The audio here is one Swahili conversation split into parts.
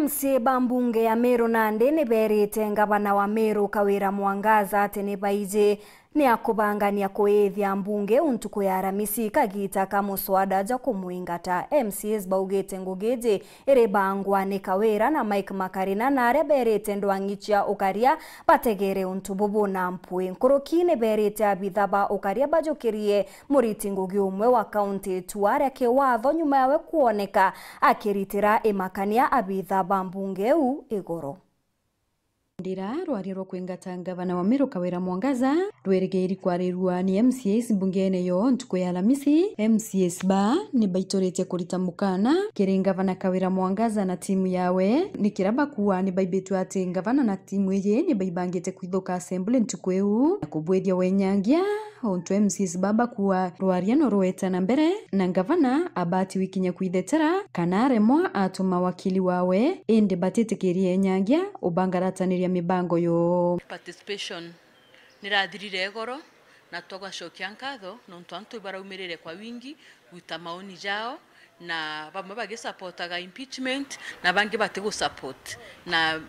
MCA bambunge ya Meru Nandi ni berite ngavana wa Meru Kawira Mwangaza ati ni baije ni akubangania kuethia mbunge untuku ya Aramisi kagita kamuswada ja kumuingata. MCAs baugete ngugeje ere bangwa ni Kawira na Mike Makarina na are berite ndwangichia ukaria bategere untububu na mpui nkurukine berite abithaba ukaria bajukirie muriti ngugi umwe wa kaunti tuare ke watho nyuma yawe kuoneka akiritira imakania abithaba mbunge u igoro. Ndira rwari kwingata ngavana wa Meru Kawira Mwangaza rweregeiri kwarirwa ni MCAs mbungene yo ntuku ya Alamisi. MCAs ba ni baitorete kurita mukana kiri ngavana Kawira Mwangaza na timu yawe ni kiraba kuwa ni baibetu ati ngavana na timu ye ni baibangete kwithoka assembly ntuku eu na kubwedia wenyangia onto MCAs baba kuwa rwariano rweta na mbere na ngavana abati wikinya kwithetera kana remwa atuma wakili wawe ende batetekerie nyangia ubangaratanira mibango yo participation nirathirire goro na twagashokia nkatho nontu antu baraumirire kwa wingi guta maoni jao na bamwe bagisupportaga impeachment na bangi batego support na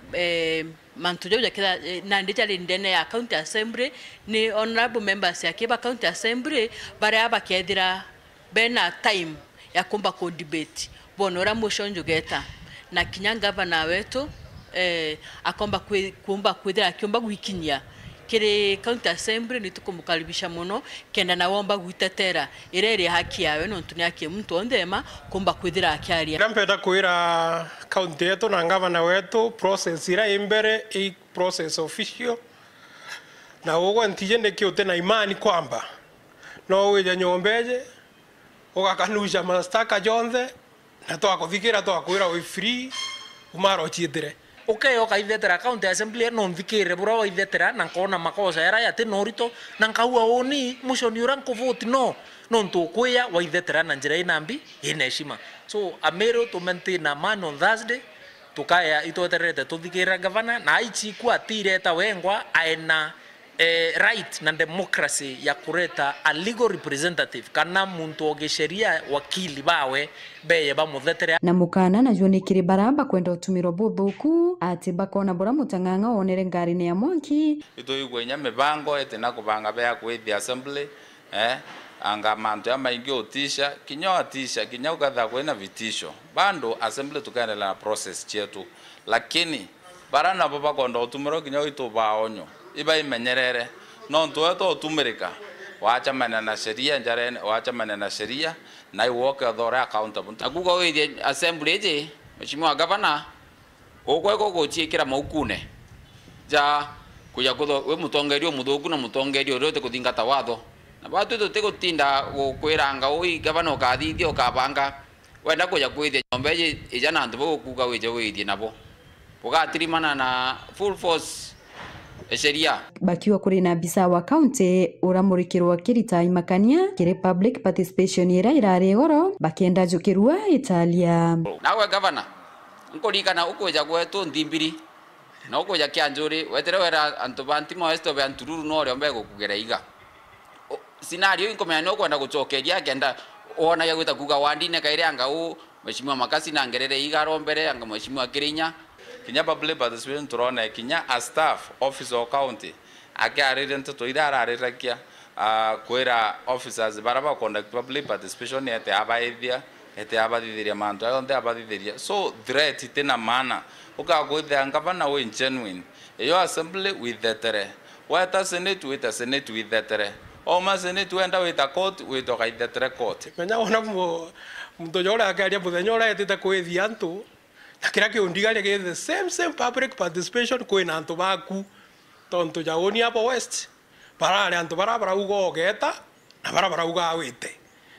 mantu jo yakira na ndijali ndene ya county assembly ni honorable members ya kiba county assembly bare abakethira bena time ya kumba ko debate bonora motion jogeta na kinyanga bana wetu akomba kuomba kwithira akiomba gwikinya kiri county assembly nitukumkaribisha muno kenda na womba gwitetera irere haki yawe nontu ni haki mtu ondema kumba kwithira akiaria. Nampenda kuira county yetu na ngavana wetu process ira imbere i process official na wogo ntije ndekiote na imani kwamba no weja nyombeje ugakanusha mastaka jonze na twakuthikira twakwira we free umaro chitire okay okaithetera county assembly no mvikire bura waithetera na kona makosa era yate norito na nkaua oni mushoni ura nkuvuti no ntukuya waithetera na njira inambi ina heshima so Ameru to maintain a man on Thursday tukaya itoterete tuthikira gavana na aichi kwa tireta wengwa aena right na democracy ya kureta a legal representative kana muntu ogesheria wakili bawe beye bamuthetere na mukana na joni kiri baraba kwenda utumiro buthuku ati bakona bora mutanganga onere ngari ne ya mwanki ito igwenya mibango ete na kubanga bya kwithia assembly anga mantu ya maingi otisha kinyo kadha kwena vitisho bando assembly tukaendelea na process chetu lakini barana baba konda utumiro kinyo ito baonyo iba imenyerere no ntueto utumirika wacha manena sheria njarene wacha manena sheria na iwoke authority accountable akuga we assembly je mheshimiwa governor okweko gochikira maukune ja kuya kutho we mutongerio muthuku na mutongerio rote kuthingata watho na batu tutegutinda gukwiranga ui governor kathithia ukabanga wenda kuya kwithia nyombeje ijana ndu kuga weje withie nabo ugatirimana na full force sheria bakiwa kuri na bisa wa county uramurikirwa kirita imakania kiri public participation ira irare goro bakenda jukirwa Italia nawe governor nkorikana ukweja gwetu ndimbiri na ukweja kianjuri wetere wera antubanti moesto be antururu no riombe gukugera iga scenario inkomenya no kwenda gucokeria kenda ona ya gwita kuga wandine kaire anga u mheshimiwa Makasi na ngerere iga rombere anga mheshimiwa Kirinya kinya public participation turone kinya a staff office of county akiarire ntuto irararirakia kwera officers baraba conduct public participation ete abaithia ete abathithiria mantu ayonde abathithiria so threat tena mana ukagwithia ngavana we genuine yo assembly with thetere weta senate with thetere o ma senate wenda with a court with a thetere court menya ona mtu jora akaria muthenya ora etete kwithia antu nakira kiondigale ke the same public participation kwina antu baku tonto jaoni hapo west parale antu barabara ugo geta na barabara uga wite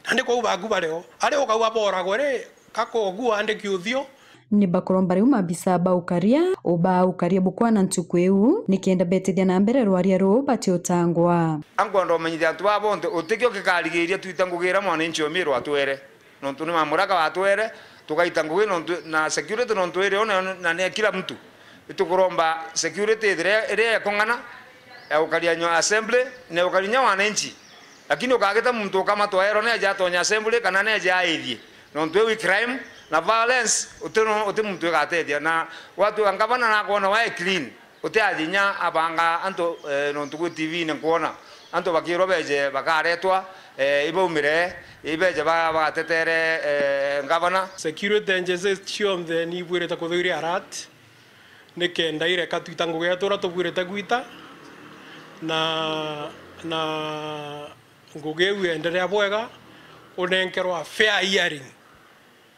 nande ko baku bareo ale okau apora gore kako ogu ande kiuthio ni bakoromba uma bisaba ukaria bukwana ntukweu nikienda betethia na mbere rwaria ro batiotangwa angondo menyithia antu babonte utikio kikarigiria twitangugira mwana inchi omiro atwere nontu ni mamuraka watwere tukaita ngugi na security no ntwire ona na ne kila mtu itukuromba security ire kongana ya ukalia assembly ne ukalia wananchi lakini ukageta mtu kama toero ne aja tonya assembly kana ne aja aidhi no ntwe crime na violence uti muntu gatedia na watu angavana na kuona wae clean uti adinya abanga anto nontu ku TV ne kuona anto bakiro beje bakaretwa ibaumire ibeje bagatetere ngavana security njeze chiombe ni bwireta kuthiri arat nikenda ire katwitango getora tubwireta gwita na ngugewe endelea bwega unenkerwa fair hearing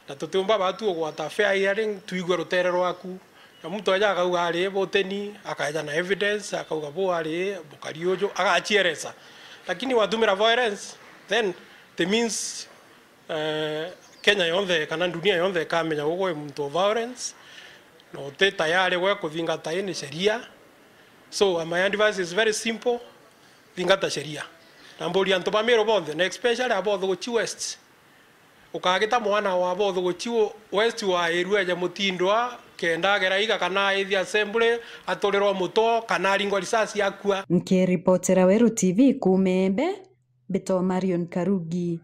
na tutumba batu gwata fair hearing tuigwe rutere rwaku na mtu aja akauga ari boteni akaja na evidence akauga bo ari bukariojo agachieresa lakini watumira violence then it means Kenya yonde kana dunia yonde kamenya ugo mtu violence no te tayari we kuthingata ni sheria. So my advice is very simple, thingata sheria na mbori anto bamero bonde na especially abotho gochi west ukagita mwana wa abotho gochi west wa erua ya mutindwa kenda geraiga kana ithi assembly atorerwa muto kana ringwa risasi yakua. Nkiripotera Weru TV kumembe Beto Marion Karugi.